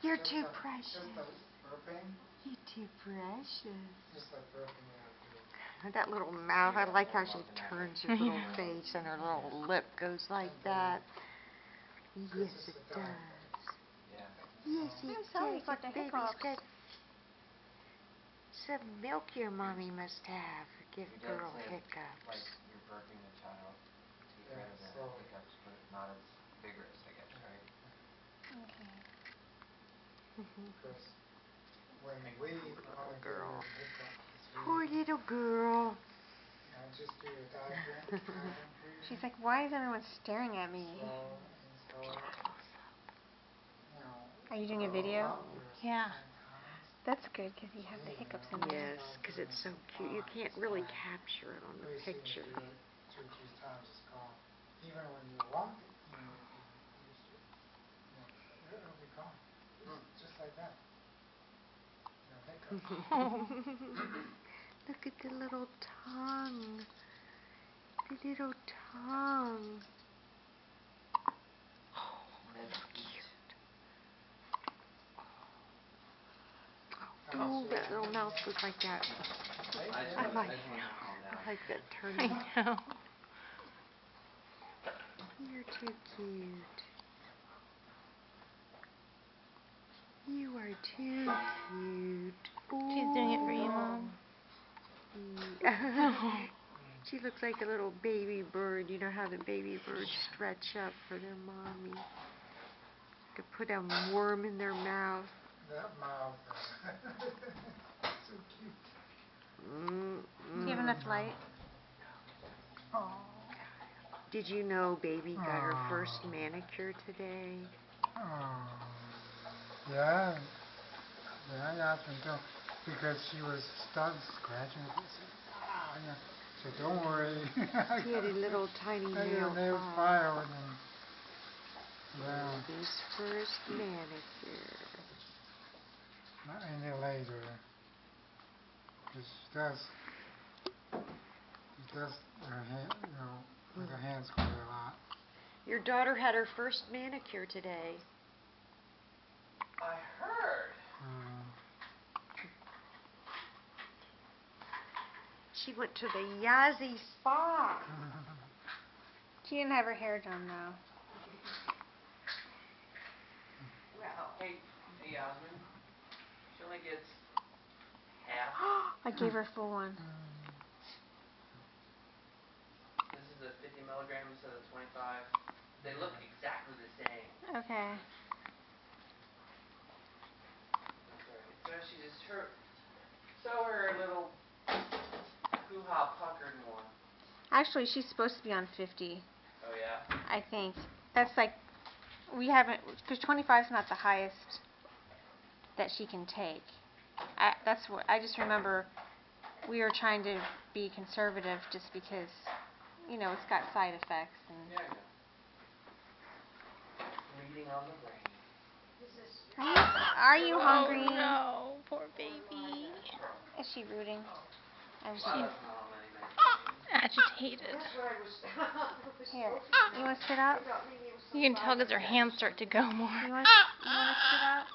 You're too precious. Just the burping. You're too precious. Just like burping out. That little mouth, I like how she turns her little face and her little lip goes like that. Yes, it does. Yes, it does. Baby's got some milk your mommy must have. Give girl hiccups. Like you're burping a child to get rid of the hiccups, but not as vigorous, I guess, right? Okay. Because when we want to get rid of hiccups, Poor little girl. just do a diaphragm breathing. She's like, why is everyone staring at me? Are you doing a video? Yeah. That's good because you have the hiccups in there. Yes, because it's so cute. You can't really capture it on the picture. 2 or 3 times it's gone. Even when you walk it, it'll be gone. Just like that. Look at the little tongue. The little tongue. Oh, that's cute. Oh, that little mouth goes like that. I like that turning. I know. You're too cute. You are too cute. She's doing it for you, Mom. She looks like a little baby bird. You know how the baby birds stretch up for their mommy. To put a worm in their mouth. That mouth. So cute. Do you have enough light? Oh. Did you know baby got her first manicure today? Yeah. Yeah, I asked him too. Because she was starting scratching. So don't worry. He had a little tiny nail file. Baby's first manicure. Not any later. Because she does her hand, with her hands quite a lot. Your daughter had her first manicure today. I heard. She went to the Yazzie spa. She didn't have her hair done though. Well, hey Yasmin. She only gets half. I gave her full one. This is the 50 milligrams instead of 25. They look exactly the same. Okay. That's right. So she just her little hoo-ha puckered more. Actually, she's supposed to be on 50. Oh yeah? I think. That's like, we haven't, because 25 is not the highest that she can take. That's what, I just remember we were trying to be conservative just because, it's got side effects. And Yeah, I know. Reading on the brain. Are you hungry? Oh no, poor baby. Is she rooting? She's Agitated. Here, you want to sit up? You can tell because her hands start to go more. You want to sit up?